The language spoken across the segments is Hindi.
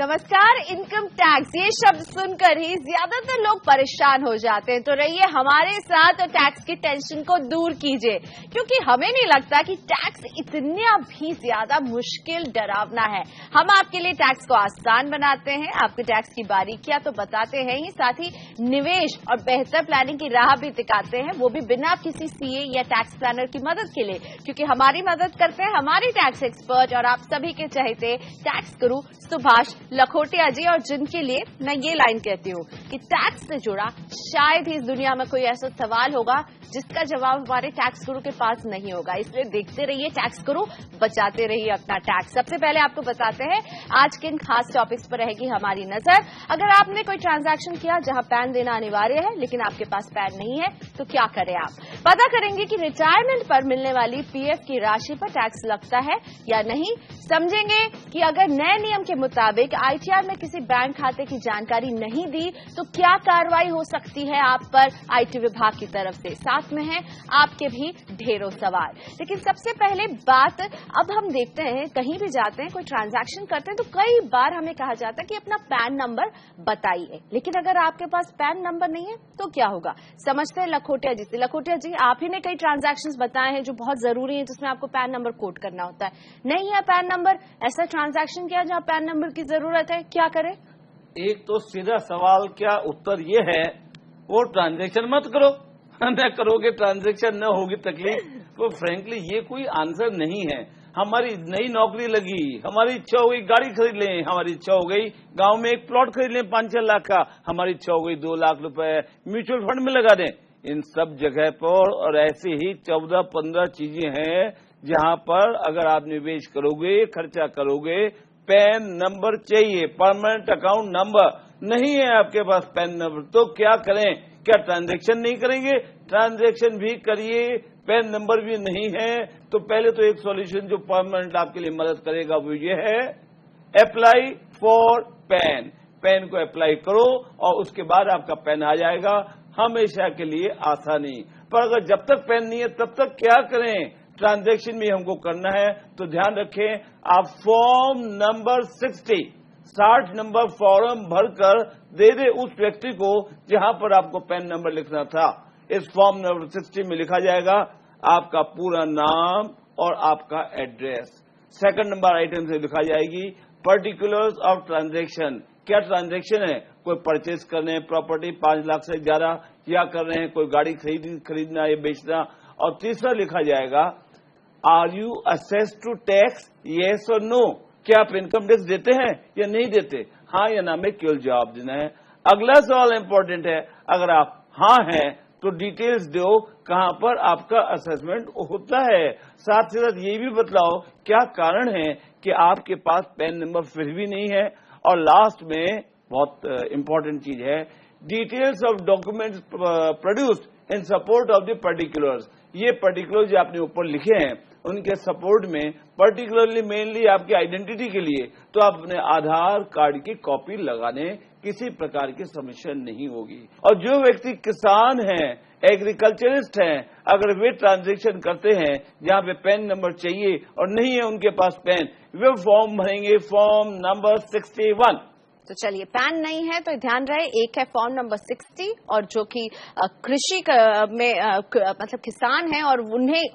नमस्कार। इनकम टैक्स ये शब्द सुनकर ही ज्यादातर लोग परेशान हो जाते हैं, तो रहिए हमारे साथ और टैक्स की टेंशन को दूर कीजिए, क्योंकि हमें नहीं लगता कि टैक्स इतना भी ज्यादा मुश्किल डरावना है। हम आपके लिए टैक्स को आसान बनाते हैं, आपको टैक्स की बारीकियां तो बताते हैं ही, साथ ही निवेश और बेहतर प्लानिंग की राह भी दिखाते हैं, वो भी बिना किसी सीए या टैक्स प्लानर की मदद के लिए, क्योंकि हमारी मदद करते हैं हमारी टैक्स एक्सपर्ट और आप सभी के चहेते टैक्स गुरु सुभाष लखोटिया जी, और जिनके लिए मैं ये लाइन कहती हूँ कि टैक्स से जुड़ा शायद ही इस दुनिया में कोई ऐसा सवाल होगा जिसका जवाब हमारे टैक्स गुरु के पास नहीं होगा। इसलिए देखते रहिए टैक्स गुरु, बचाते रहिए अपना टैक्स। सबसे पहले आपको बताते हैं आज किन खास टॉपिक्स पर रहेगी हमारी नजर। अगर आपने कोई ट्रांजैक्शन किया जहां पैन देना अनिवार्य है लेकिन आपके पास पैन नहीं है तो क्या करें आप। पता करेंगे कि रिटायरमेंट पर मिलने वाली पीएफ की राशि पर टैक्स लगता है या नहीं। समझेंगे कि अगर नए नियम के मुताबिक आईटीआर में किसी बैंक खाते की जानकारी नहीं दी तो क्या कार्रवाई हो सकती है आप पर आईटी विभाग की तरफ से। साथ में है आपके भी ढेरों सवाल। लेकिन सबसे पहले बात अब हम देखते हैं, कहीं भी जाते हैं कोई ट्रांजैक्शन करते हैं तो कई बार हमें कहा जाता है कि अपना पैन नंबर बताइए, लेकिन अगर आपके पास पैन नंबर नहीं है तो क्या होगा। समझते हैं लखोटिया जी से। लखोटिया जी, आप ही ने कई ट्रांजैक्शंस बताए हैं जो बहुत जरूरी है, जिसमें आपको पैन नंबर कोड करना होता है। नहीं है पैन नंबर, ऐसा ट्रांजैक्शन किया जहां पैन नंबर की जरूरत है, क्या करें। एक तो सीधा सवाल क्या उत्तर ये है, वो ट्रांजैक्शन मत करो, न करोगे ट्रांजैक्शन न होगी तकलीफ। तो फ्रेंकली ये कोई आंसर नहीं है। हमारी नई नौकरी लगी, हमारी इच्छा हो गई गाड़ी खरीद लें, हमारी इच्छा हो गई गांव में एक प्लॉट खरीद लें 5-6 लाख का, हमारी इच्छा हो गई 2 लाख रुपए म्यूचुअल फंड में लगा दें। इन सब जगह पर और ऐसी ही 14-15 चीजें हैं जहां पर अगर आप निवेश करोगे, खर्चा करोगे, पैन नंबर चाहिए। परमानेंट अकाउंट नंबर नहीं है आपके पास पैन नंबर, तो क्या करें। क्या ट्रांजैक्शन नहीं करेंगे? ट्रांजैक्शन भी करिए, पैन नंबर भी नहीं है, तो पहले तो एक सॉल्यूशन जो परमानेंट आपके लिए मदद करेगा वो ये है, अप्लाई फॉर पैन। पैन को अप्लाई करो और उसके बाद आपका पैन आ जाएगा, हमेशा के लिए आसानी। पर अगर जब तक पैन नहीं है तब तक क्या करें। ट्रांजैक्शन भी हमको करना है तो ध्यान रखें, आप फॉर्म नंबर 60 नंबर फॉर्म भरकर दे दे उस व्यक्ति को जहां पर आपको पैन नंबर लिखना था। इस फॉर्म नंबर 60 में लिखा जाएगा आपका पूरा नाम और आपका एड्रेस। सेकंड नंबर आइटम से लिखा जाएगी पर्टिकुलर्स ऑफ ट्रांजैक्शन। क्या ट्रांजैक्शन है, कोई परचेज कर रहे हैं प्रॉपर्टी 5 लाख से ज्यादा, या कर रहे हैं कोई गाड़ी खरीदना या बेचना। और तीसरा लिखा जाएगा are you assessed to tax, yes और नो। क्या आप इनकम टैक्स देते हैं या नहीं देते, हाँ या ना में केवल जवाब देना है। अगला सवाल इंपॉर्टेंट है, अगर आप हाँ हैं तो डिटेल्स दो कहां पर आपका असेसमेंट होता है। साथ ही साथ ये भी बतलाओ क्या कारण है कि आपके पास पैन नंबर फिर भी नहीं है। और लास्ट में बहुत इंपॉर्टेंट चीज है, details of documents produced in support of the particulars. ये पर्टिकुलर जो आपने ऊपर लिखे हैं उनके सपोर्ट में, पर्टिकुलरली मेनली आपकी आइडेंटिटी के लिए, तो आप अपने आधार कार्ड की कॉपी लगाने किसी प्रकार की समस्या नहीं होगी। और जो व्यक्ति किसान हैं, एग्रीकल्चरिस्ट हैं, अगर वे ट्रांजैक्शन करते हैं जहां पे पैन नंबर चाहिए और नहीं है उनके पास पैन, वे फॉर्म भरेंगे फॉर्म नंबर 61। तो चलिए, पैन नहीं है तो ध्यान रहे, एक है फॉर्म नंबर 60 और जो कि कृषि में मतलब किसान है और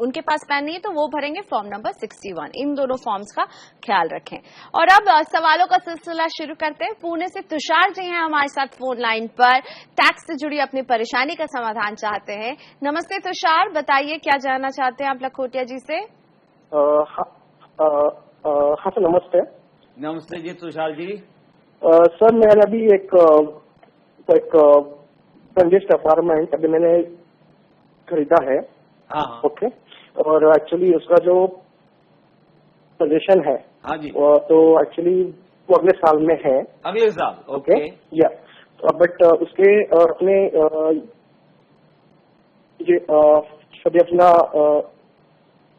उनके पास पैन नहीं है तो वो भरेंगे फॉर्म नंबर 61। इन दोनों फॉर्म्स का ख्याल रखें। और अब सवालों का सिलसिला शुरू करते हैं। पुणे से तुषार जी हैं हमारे साथ फोन लाइन पर, टैक्स से जुड़ी अपनी परेशानी का समाधान चाहते हैं। नमस्ते तुषार, बताइए क्या जानना चाहते हैं आप लखोटिया जी से। हाँ सर, नमस्ते। नमस्ते जी तुषार जी। सर मैंने अभी एक फर्निश्ड अपार्टमेंट अभी मैंने खरीदा है। हाँ। ओके। और एक्चुअली उसका जो पोजीशन है, हाँ जी, तो एक्चुअली वो अगले साल में है। अगले साल, ओके या बट उसके अपने सभी अपना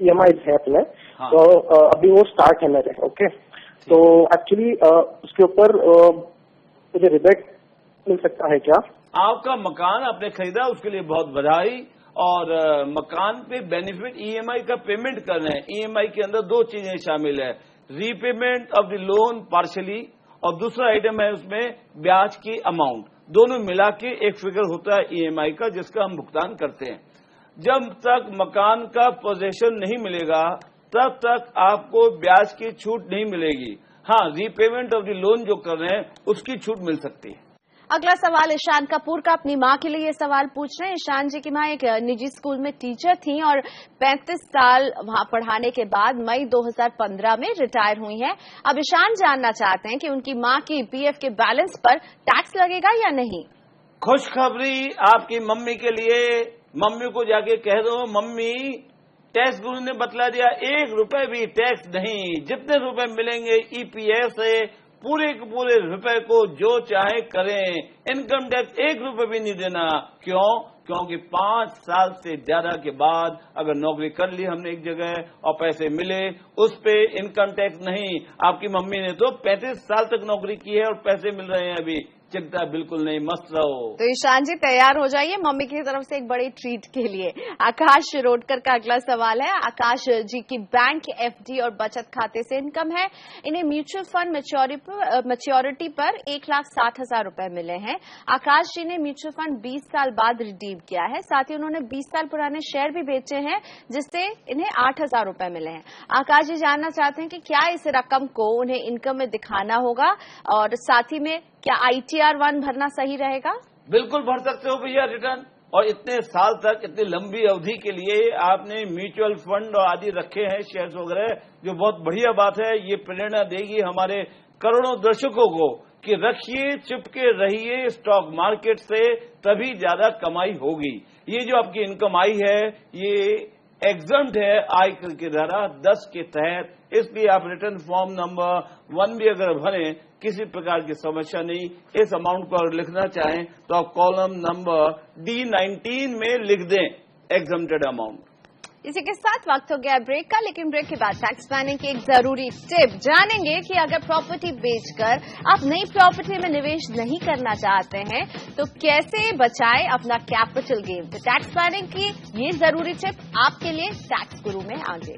EMI है अपने। हाँ। तो अभी वो स्टार्ट है मेरे। ओके। तो एक्चुअली उसके ऊपर मुझे रिबेट मिल सकता है क्या। आपका मकान आपने खरीदा उसके लिए बहुत बधाई। और मकान पे बेनिफिट EMI का पेमेंट कर रहे हैं। EMI के अंदर 2 चीजें शामिल है, repayment of the loan partially और दूसरा आइटम है उसमें ब्याज की अमाउंट, दोनों मिला के एक फिगर होता है ईएमआई का जिसका हम भुगतान करते हैं। जब तक मकान का पोजेशन नहीं मिलेगा तब तक आपको ब्याज की छूट नहीं मिलेगी। हाँ, रीपेमेंट ऑफ द लोन जो कर रहे हैं उसकी छूट मिल सकती है। अगला सवाल ईशान कपूर का अपनी मां के लिए ये सवाल पूछ रहे हैं। ईशान जी की मां एक निजी स्कूल में टीचर थी और 35 साल वहां पढ़ाने के बाद मई 2015 में रिटायर हुई हैं। अब ईशान जानना चाहते हैं कि उनकी मां की पीएफ के बैलेंस पर टैक्स लगेगा या नहीं। खुशखबरी आपकी मम्मी के लिए, मम्मी को जाके कह दो, मम्मी टैक्स गुरु ने बतला दिया 1 रुपए भी टैक्स नहीं, जितने रुपए मिलेंगे ईपीएफ से पूरे के पूरे रुपए को जो चाहे करें, इनकम टैक्स 1 रुपए भी नहीं देना। क्यों? क्योंकि 5 साल से ज्यादा के बाद अगर नौकरी कर ली हमने एक जगह और पैसे मिले उस पे इनकम टैक्स नहीं। आपकी मम्मी ने तो 35 साल तक नौकरी की है और पैसे मिल रहे हैं अभी, चिंता बिल्कुल नहीं, मस्त रहो। तो ईशान जी तैयार हो जाइए मम्मी की तरफ से एक बड़ी ट्रीट के लिए। आकाश शिरोडकर का अगला सवाल है। आकाश जी की बैंक, एफडी और बचत खाते से इनकम है। इन्हें म्यूचुअल फंड मैच्योरिटी पर 1,60,000 रुपए मिले हैं। आकाश जी ने म्यूचुअल फंड 20 साल बाद रिडीम किया है। साथ ही उन्होंने 20 साल पुराने शेयर भी बेचे हैं जिससे इन्हें 8,000 रुपए मिले हैं। आकाश जी जानना चाहते हैं कि क्या इस रकम को उन्हें इनकम में दिखाना होगा और साथ ही में क्या ITR 1 भरना सही रहेगा। बिल्कुल भर सकते हो भैया रिटर्न, और इतने साल तक, इतनी लंबी अवधि के लिए आपने म्यूचुअल फंड और आदि रखे हैं, शेयर्स वगैरह, जो बहुत बढ़िया बात है। ये प्रेरणा देगी हमारे करोड़ों दर्शकों को कि रखिए, चिपके रहिए स्टॉक मार्केट से, तभी ज्यादा कमाई होगी। ये जो आपकी इनकम आई है ये एग्जम्प्ट है आयकर की धारा 10 के तहत, इसलिए आप रिटर्न फॉर्म नंबर 1 भी अगर भरें किसी प्रकार की समस्या नहीं। इस अमाउंट को अगर लिखना चाहें तो आप कॉलम नंबर D19 में लिख दें एग्जम्प्टेड अमाउंट। इसी के साथ वक्त हो गया ब्रेक का, लेकिन ब्रेक के बाद टैक्स प्लानिंग की एक जरूरी टिप जानेंगे कि अगर प्रॉपर्टी बेचकर आप नई प्रॉपर्टी में निवेश नहीं करना चाहते हैं तो कैसे बचाएं अपना कैपिटल गेन। तो टैक्स प्लानिंग की ये जरूरी टिप आपके लिए टैक्स गुरु में आगे।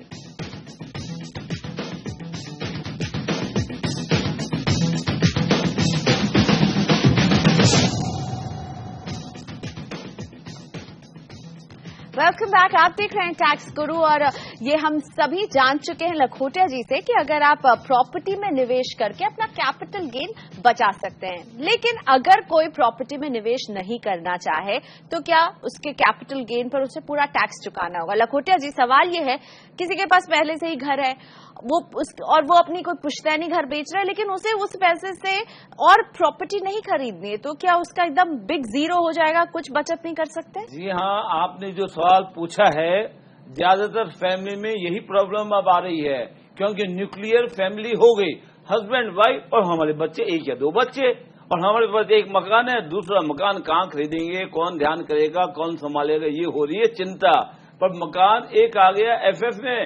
Welcome back. आप देख रहे हैं टैक्स गुरु और ये हम सभी जान चुके हैं लखोटिया जी से कि अगर आप प्रॉपर्टी में निवेश करके अपना कैपिटल गेन बचा सकते हैं, लेकिन अगर कोई प्रॉपर्टी में निवेश नहीं करना चाहे तो क्या उसके कैपिटल गेन पर उसे पूरा टैक्स चुकाना होगा। लखोटिया जी सवाल ये है, किसी के पास पहले से ही घर है और वो अपनी कोई पुश्तैनी घर बेच रहा है लेकिन उसे उस पैसे से और प्रॉपर्टी नहीं खरीदनी है, तो क्या उसका एकदम बिग जीरो हो जाएगा, कुछ बचत नहीं कर सकते। जी हाँ, आपने जो सवाल पूछा है ज्यादातर फैमिली में यही प्रॉब्लम अब आ रही है, क्योंकि न्यूक्लियर फैमिली हो गई, हस्बैंड वाइफ और हमारे बच्चे, 1 या 2 बच्चे, और हमारे पास एक मकान है, दूसरा मकान कहाँ खरीदेंगे, कौन ध्यान करेगा, कौन संभालेगा, ये हो रही है चिंता। पर मकान एक आ गया FF में,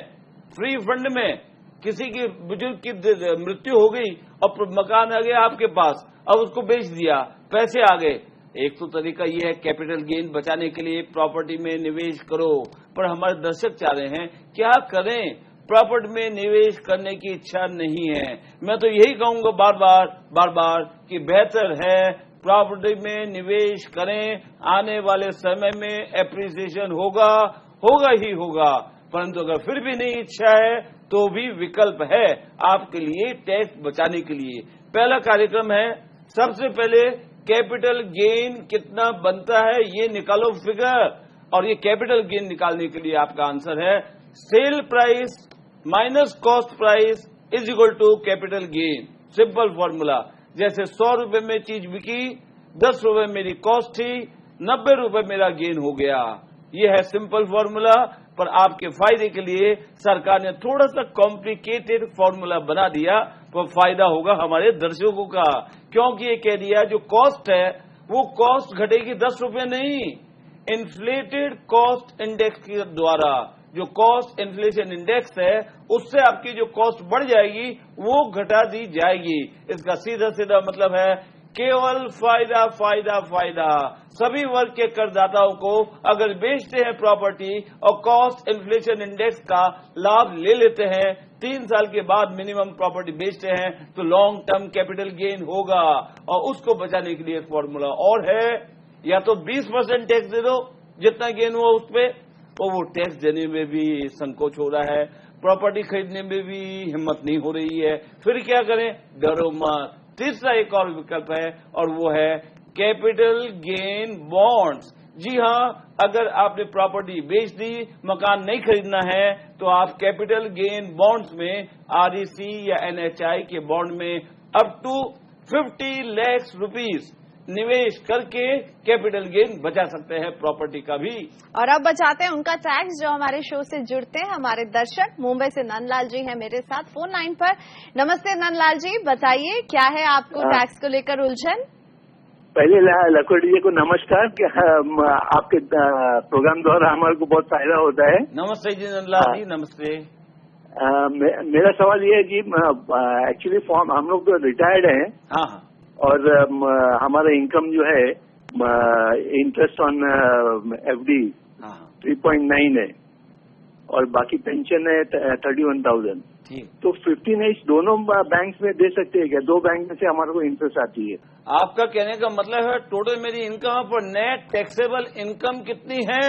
फ्री फंड में, किसी की बुजुर्ग की मृत्यु हो गई और मकान आ गया आपके पास, अब उसको बेच दिया, पैसे आ गए। एक तो तरीका ये है कैपिटल गेन बचाने के लिए प्रॉपर्टी में निवेश करो, पर हमारे दर्शक चाह रहे हैं क्या करें, प्रॉपर्टी में निवेश करने की इच्छा नहीं है। मैं तो यही कहूंगा बार बार कि बेहतर है प्रॉपर्टी में निवेश करें, आने वाले समय में एप्रिसिएशन होगा ही होगा। परंतु अगर फिर भी नहीं इच्छा है तो भी विकल्प है आपके लिए टैक्स बचाने के लिए। पहला कार्यक्रम है, सबसे पहले कैपिटल गेन कितना बनता है ये निकालो फिगर, और ये कैपिटल गेन निकालने के लिए आपका आंसर है sale price minus cost price is equal to capital gain. Simple formula, जैसे 100 रुपए में चीज बिकी, 10 रुपए मेरी कॉस्ट थी, 90 रुपए मेरा गेन हो गया। ये है सिंपल फॉर्मूला, पर आपके फायदे के लिए सरकार ने थोड़ा सा कॉम्प्लिकेटेड फॉर्मूला बना दिया, तो फायदा होगा हमारे दर्शकों का, क्योंकि ये कह दिया जो कॉस्ट है वो कॉस्ट घटेगी 10 रुपए नहीं, इन्फ्लेटेड कॉस्ट इंडेक्स के द्वारा, जो कॉस्ट इन्फ्लेशन इंडेक्स है उससे आपकी जो कॉस्ट बढ़ जाएगी वो घटा दी जाएगी। इसका सीधा सीधा मतलब है केवल फायदा फायदा फायदा। सभी वर्ग के करदाताओं को अगर बेचते हैं प्रॉपर्टी और कॉस्ट इन्फ्लेशन इंडेक्स का लाभ ले लेते हैं, 3 साल के बाद मिनिमम प्रॉपर्टी बेचते हैं तो लॉन्ग टर्म कैपिटल गेन होगा। और उसको बचाने के लिए फॉर्मूला और है, या तो 20% टैक्स दे दो जितना गेन हुआ उस पे, तो वो टैक्स देने में भी संकोच हो रहा है, प्रॉपर्टी खरीदने में भी हिम्मत नहीं हो रही है, फिर क्या करें? डरो मत। तीसरा एक और विकल्प है और वो है कैपिटल गेन बॉन्ड्स। जी हां, अगर आपने प्रॉपर्टी बेच दी, मकान नहीं खरीदना है, तो आप कैपिटल गेन बॉन्ड्स में आरईसी या एनएचआई के बॉन्ड में अप टू 50 लाख रुपीस निवेश करके कैपिटल गेन बचा सकते हैं प्रॉपर्टी का भी। और अब बचाते हैं उनका टैक्स जो हमारे शो से जुड़ते हैं हमारे दर्शक। मुंबई से नंदलाल जी हैं मेरे साथ फोन लाइन पर। नमस्ते नंदलाल जी, बताइए क्या है आपको टैक्स को लेकर उलझन? पहले लखोटी जी को नमस्कार। आपके प्रोग्राम द्वारा हमारे को बहुत फायदा होता है। नमस्ते जी नंदलाल जी, नमस्ते। मेरा सवाल ये है कि एक्चुअली हम लोग तो रिटायर्ड हैं। हाँ हाँ। और हमारा इनकम जो है इंटरेस्ट ऑन एफडी 3.9 है और बाकी पेंशन है 31,000। तो 15H दोनों बैंक में दे सकते हैं क्या? 2 बैंक में से हमारे को इंटरेस्ट आती है। आपका कहने का मतलब है टोटल मेरी इनकम पर नेट टैक्सेबल इनकम कितनी है?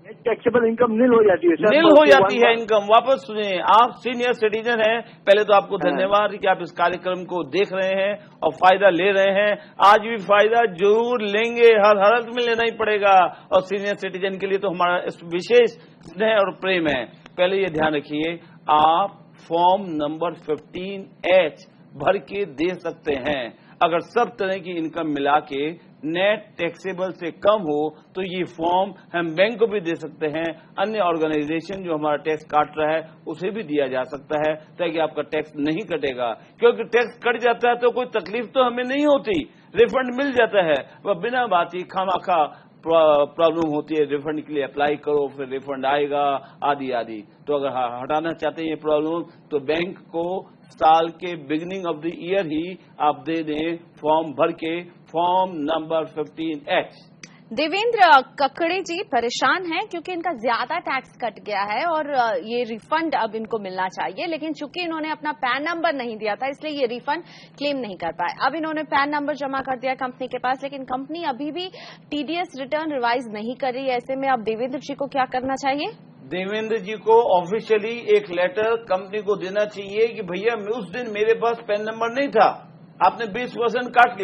नेट टैक्सेबल इनकम नील हो जाती है सर। नील हो जाती है इनकम। वापस सुनिए, आप सीनियर सिटीजन हैं, पहले तो आपको धन्यवाद कि आप इस कार्यक्रम को देख रहे हैं और फायदा ले रहे हैं। आज भी फायदा जरूर लेंगे, हर हालत में लेना ही पड़ेगा। और सीनियर सिटीजन के लिए तो हमारा विशेष स्नेह और प्रेम है। पहले ये ध्यान रखिए, आप फॉर्म नंबर 15H भर के दे सकते हैं। अगर सब तरह की इनकम मिला के नेट टैक्सेबल से कम हो तो ये फॉर्म हम बैंक को भी दे सकते हैं, अन्य ऑर्गेनाइजेशन जो हमारा टैक्स काट रहा है उसे भी दिया जा सकता है, ताकि आपका टैक्स नहीं कटेगा। क्योंकि टैक्स कट जाता है तो कोई तकलीफ तो हमें नहीं होती, रिफंड मिल जाता है। वह बिना बात ही खामाखा प्रॉब्लम होती है, रिफंड के लिए अप्लाई करो फिर रिफंड आएगा आदि आदि। तो अगर हटाना चाहते हैं ये प्रॉब्लम तो बैंक को साल के बिगिनिंग ऑफ द ईयर ही आप दे दें फॉर्म भर के, फॉर्म नंबर 15H। देवेंद्र ककड़े जी परेशान हैं क्योंकि इनका ज्यादा टैक्स कट गया है और ये रिफंड अब इनको मिलना चाहिए, लेकिन चूंकि इन्होंने अपना पैन नंबर नहीं दिया था इसलिए ये रिफंड क्लेम नहीं कर पाए। अब इन्होंने पैन नंबर जमा कर दिया कंपनी के पास, लेकिन कंपनी अभी भी टीडीएस रिटर्न रिवाइज नहीं कर रही है। ऐसे में अब देवेंद्र जी को क्या करना चाहिए? देवेंद्र जी को ऑफिशियली एक लेटर कंपनी को देना चाहिए कि भैया उस दिन मेरे पास पैन नंबर नहीं था, आपने 20% काट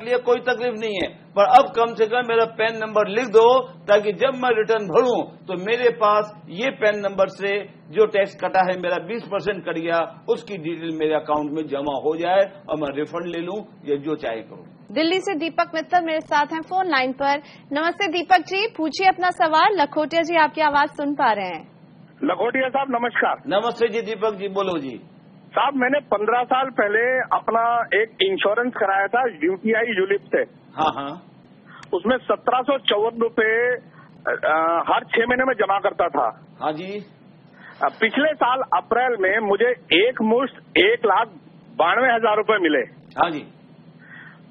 लिया, कोई तकलीफ नहीं है, पर अब कम से कम मेरा पैन नंबर लिख दो ताकि जब मैं रिटर्न भरूं तो मेरे पास ये पैन नंबर से जो टैक्स कटा है मेरा 20% कट गया, उसकी डिटेल मेरे अकाउंट में जमा हो जाए और मैं रिफंड ले लूं या जो चाहे करूं। दिल्ली से दीपक मित्तल मेरे साथ हैं फोन लाइन पर। नमस्ते दीपक जी, पूछिए अपना सवाल। लखोटिया जी आपकी आवाज सुन पा रहे हैं। लखोटिया साहब नमस्कार। नमस्ते जी दीपक जी, बोलो जी। साहब मैंने 15 साल पहले अपना एक इंश्योरेंस कराया था यूटीआई यूलिप से। हाँ हाँ। उसमें 1754 रुपए हर 6 महीने में जमा करता था। हाँ जी। पिछले साल अप्रैल में मुझे एक मुश्त 1,92,000 रुपए मिले। हाँ जी।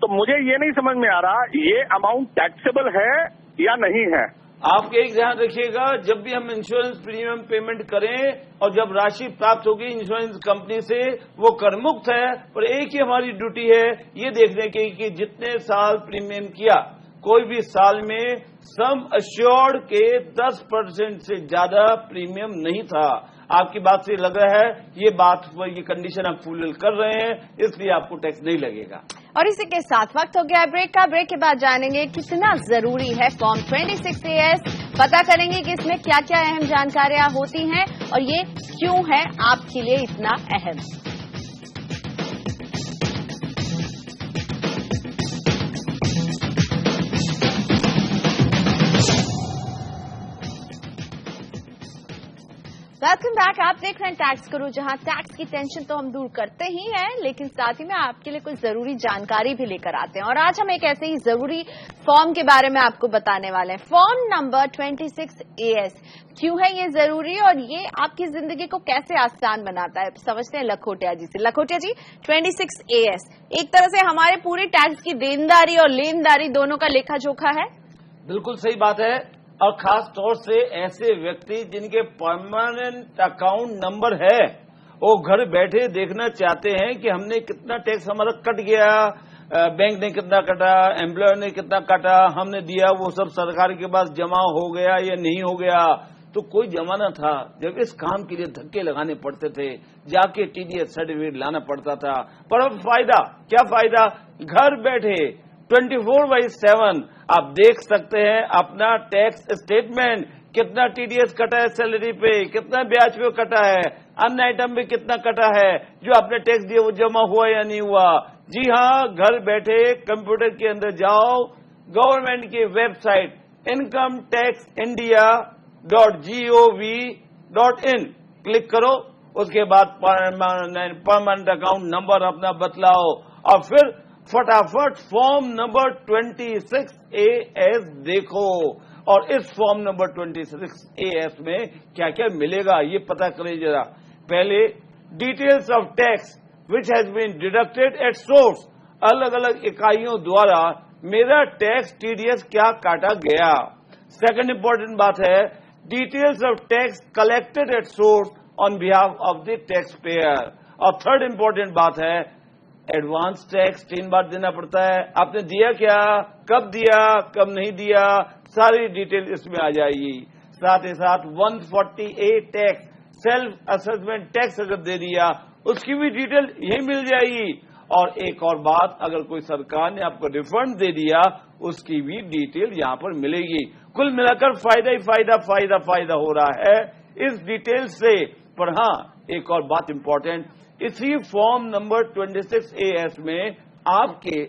तो मुझे ये नहीं समझ में आ रहा ये अमाउंट टैक्सेबल है या नहीं है। आपके एक ध्यान रखिएगा, जब भी हम इंश्योरेंस प्रीमियम पेमेंट करें और जब राशि प्राप्त होगी इंश्योरेंस कंपनी से वो कर मुक्त है, पर एक ही हमारी ड्यूटी है ये देखने की कि जितने साल प्रीमियम किया कोई भी साल में सम अश्योर्ड के 10% से ज्यादा प्रीमियम नहीं था। आपकी बात से लग रहा है ये कंडीशन आप फुलफिल कर रहे हैं, इसलिए आपको टैक्स नहीं लगेगा। और इसी के साथ वक्त हो गया ब्रेक का। ब्रेक के बाद जानेंगे कितना जरूरी है फॉर्म 26AS, पता करेंगे कि इसमें क्या क्या अहम जानकारियां होती हैं और ये क्यों है आपके लिए इतना अहम। Welcome back. आप देख रहे हैं टैक्स करो, जहां टैक्स की टेंशन तो हम दूर करते ही हैं, लेकिन साथ ही में आपके लिए कुछ जरूरी जानकारी भी लेकर आते हैं। और आज हम एक ऐसे ही जरूरी फॉर्म के बारे में आपको बताने वाले हैं। फॉर्म नंबर 26AS क्यों है ये जरूरी और ये आपकी जिंदगी को कैसे आसान बनाता है, समझते हैं लखोटिया जी से। लखोटिया जी, 26AS एक तरह से हमारे पूरे टैक्स की देनदारी और लेनदारी दोनों का लेखा जोखा है। बिल्कुल सही बात है, और खास तौर से ऐसे व्यक्ति जिनके परमानेंट अकाउंट नंबर है, वो घर बैठे देखना चाहते हैं कि हमने कितना टैक्स हमारा कट गया, बैंक ने कितना कटा, एम्प्लॉयर ने कितना कटा, हमने दिया वो सब सरकार के पास जमा हो गया या नहीं हो गया। तो कोई जमाना था जब इस काम के लिए धक्के लगाने पड़ते थे, जाके TDS सर्टिफिकेट लाना पड़ता था। पर अब फायदा क्या, फायदा घर बैठे 24/7 आप देख सकते हैं अपना टैक्स स्टेटमेंट, कितना TDS कटा है सैलरी पे, कितना ब्याज पे कटा है, अन्य आइटम पे कितना कटा है, जो आपने टैक्स दिया वो जमा हुआ या नहीं हुआ। जी हाँ, घर बैठे कंप्यूटर के अंदर जाओ, गवर्नमेंट की वेबसाइट incometaxindia.gov.in क्लिक करो, उसके बाद परमानेंट अकाउंट नंबर अपना बतलाओ और फिर फटाफट फॉर्म नंबर 26AS देखो। और इस फॉर्म नंबर 26AS में क्या क्या मिलेगा ये पता करें जरा। पहले details of tax which has been deducted at source, अलग अलग इकाइयों द्वारा मेरा टैक्स TDS क्या काटा गया। सेकंड इंपॉर्टेंट बात है details of tax collected at source on behalf of the tax payer. और थर्ड इंपॉर्टेंट बात है एडवांस टैक्स 3 बार देना पड़ता है, आपने दिया क्या, कब दिया, कब नहीं दिया, सारी डिटेल इसमें आ जाएगी। साथ ही साथ 140A tax, self assessment tax अगर दे दिया उसकी भी डिटेल यही मिल जाएगी। और एक और बात, अगर कोई सरकार ने आपको रिफंड दे दिया उसकी भी डिटेल यहां पर मिलेगी। कुल मिलाकर फायदा ही फायदा फायदा फायदा हो रहा है इस डिटेल से। पर हाँ, एक और बात इंपॉर्टेंट, इसी फॉर्म नंबर 26AS में आपके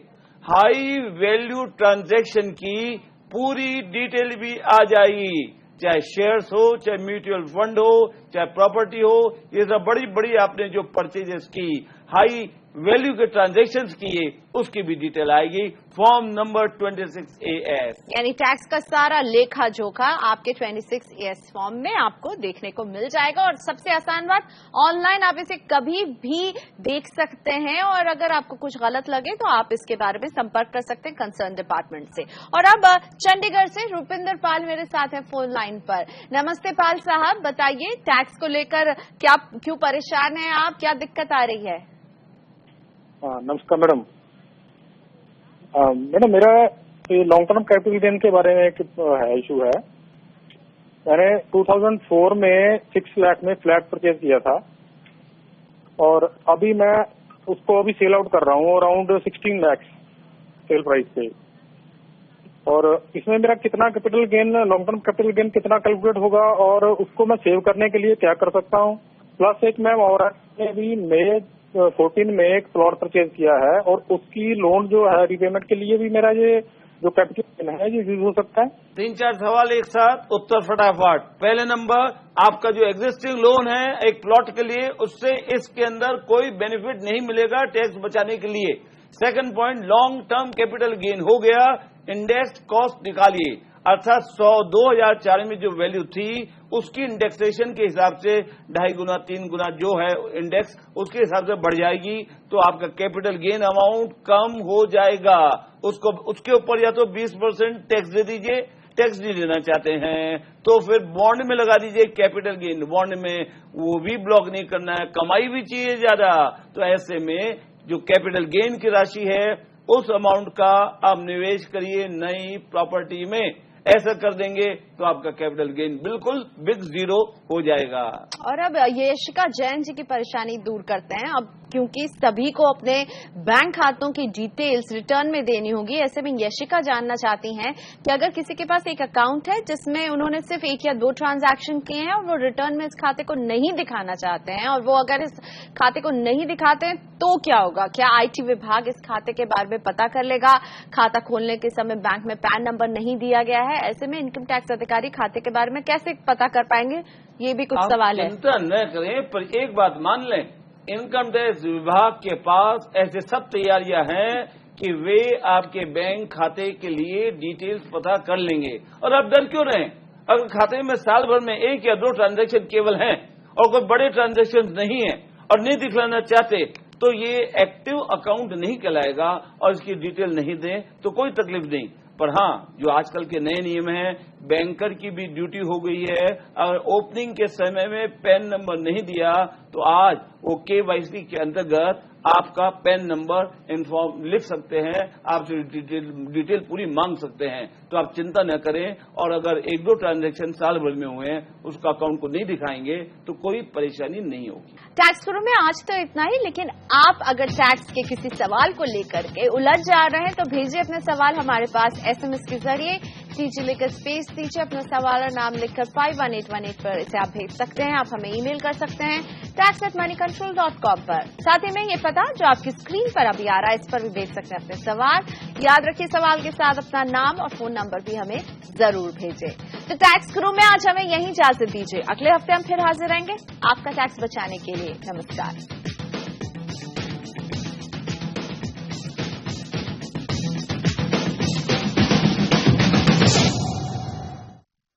हाई वैल्यू ट्रांजैक्शन की पूरी डिटेल भी आ जाएगी, चाहे शेयर्स हो, चाहे म्यूचुअल फंड हो, चाहे प्रॉपर्टी हो। ये सब बड़ी बड़ी आपने जो परचेजेस की, हाई वैल्यू के ट्रांजैक्शंस किए, उसकी भी डिटेल आएगी फॉर्म नंबर 26AS। यानी टैक्स का सारा लेखा जोखा आपके 26AS फॉर्म में आपको देखने को मिल जाएगा। और सबसे आसान बात, ऑनलाइन आप इसे कभी भी देख सकते हैं और अगर आपको कुछ गलत लगे तो आप इसके बारे में संपर्क कर सकते हैं कंसर्न डिपार्टमेंट से। और अब चंडीगढ़ से रुपिंदर पाल मेरे साथ है फोन लाइन पर। नमस्ते पाल साहब, बताइए टैक्स को लेकर क्या, क्यों परेशान हैं आप, क्या दिक्कत आ रही है? नमस्कार मैडम। मैडम, मेरा लॉन्ग टर्म कैपिटल गेन के बारे में एक इशू है। मैंने 2004 में 6 लाख में फ्लैट परचेज किया था और अभी मैं उसको अभी सेल आउट कर रहा हूँ अराउंड 16 लाख सेल प्राइस पे। और इसमें मेरा कितना capital gain, long term capital gain कितना कैलकुलेट होगा और उसको मैं सेव करने के लिए क्या कर सकता हूँ? प्लस एक मैम और भी मैं 14 में एक प्लॉट परचेज किया है और उसकी लोन जो है रिपेमेंट के लिए भी मेरा ये जो कैपिटल है ये यूज हो सकता है। 3-4 सवाल एक साथ, उत्तर फटाफट। पहले नंबर, आपका जो एग्जिस्टिंग लोन है एक प्लॉट के लिए, उससे इसके अंदर कोई बेनिफिट नहीं मिलेगा टैक्स बचाने के लिए। Second point, long term capital gain हो गया, इंडेक्स कॉस्ट निकालिए, अर्थात 2004 में जो वैल्यू थी उसकी इंडेक्सेशन के हिसाब से 2.5 गुना 3 गुना जो है इंडेक्स, उसके हिसाब से बढ़ जाएगी तो आपका कैपिटल गेन अमाउंट कम हो जाएगा। उसको उसके ऊपर या तो 20% टैक्स दे दीजिए, टैक्स नहीं देना चाहते हैं तो फिर बॉन्ड में लगा दीजिए कैपिटल गेन, बॉन्ड में वो भी ब्लॉक नहीं करना है, कमाई भी चाहिए ज्यादा। तो ऐसे में जो कैपिटल गेन की राशि है उस अमाउंट का आप निवेश करिए नई प्रॉपर्टी में। ऐसा कर देंगे तो आपका कैपिटल गेन बिल्कुल बिग जीरो हो जाएगा। और अब यशिका जैन जी की परेशानी दूर करते हैं। अब क्योंकि सभी को अपने बैंक खातों की डिटेल्स रिटर्न में देनी होगी, ऐसे में यशिका जानना चाहती हैं कि अगर किसी के पास एक अकाउंट है जिसमें उन्होंने सिर्फ 1 या 2 ट्रांजैक्शन किए हैं और वो रिटर्न में इस खाते को नहीं दिखाना चाहते हैं, और वो अगर इस खाते को नहीं दिखाते हैं तो क्या होगा? क्या IT विभाग इस खाते के बारे में पता कर लेगा? खाता खोलने के समय बैंक में पैन नंबर नहीं दिया गया है, ऐसे में इनकम टैक्स अधिकारी खाते के बारे में कैसे पता कर पाएंगे? ये भी कुछ सवाल है। चिंता न करें, पर एक बात मान लें, इनकम टैक्स विभाग के पास ऐसे सब तैयारियां हैं कि वे आपके बैंक खाते के लिए डिटेल्स पता कर लेंगे। और आप डर क्यों रहे? अगर खाते में साल भर में 1 या 2 ट्रांजैक्शन केवल हैं और कोई बड़े ट्रांजैक्शन नहीं है और नहीं दिखलाना चाहते, तो ये एक्टिव अकाउंट नहीं कहलाएगा और इसकी डिटेल नहीं दें तो कोई तकलीफ नहीं। पर हाँ, जो आजकल के नए नियम हैं, बैंकर की भी ड्यूटी हो गई है, अगर ओपनिंग के समय में पैन नंबर नहीं दिया तो आज वो KYC के अंतर्गत आपका पैन नंबर इन्फॉर्म लिख सकते हैं, आपसे डिटेल पूरी मांग सकते हैं। तो आप चिंता न करें, और अगर 1-2 ट्रांजैक्शन साल भर में हुए हैं उसका अकाउंट को नहीं दिखाएंगे तो कोई परेशानी नहीं होगी। टैक्स गुरु में आज तो इतना ही, लेकिन आप अगर टैक्स के किसी सवाल को लेकर के उलझ जा रहे हैं तो भेजिए अपने सवाल हमारे पास SMS के जरिए। TG लिखकर स्पेस दीजिए, अपना सवाल और नाम लिखकर 51818 पर इसे आप भेज सकते हैं। आप हमें ईमेल कर सकते हैं tax@moneycontrol.com पर। साथ ही में ये पता जो आपकी स्क्रीन पर अभी आ रहा है, इस पर भी भेज सकते हैं अपने सवाल। याद रखिए, सवाल के साथ अपना नाम और फोन नंबर भी हमें जरूर भेजें। तो टैक्स गुरु में आज हमें यही इजाजत दीजिए। अगले हफ्ते हम फिर हाजिर रहेंगे आपका टैक्स बचाने के लिए। नमस्कार।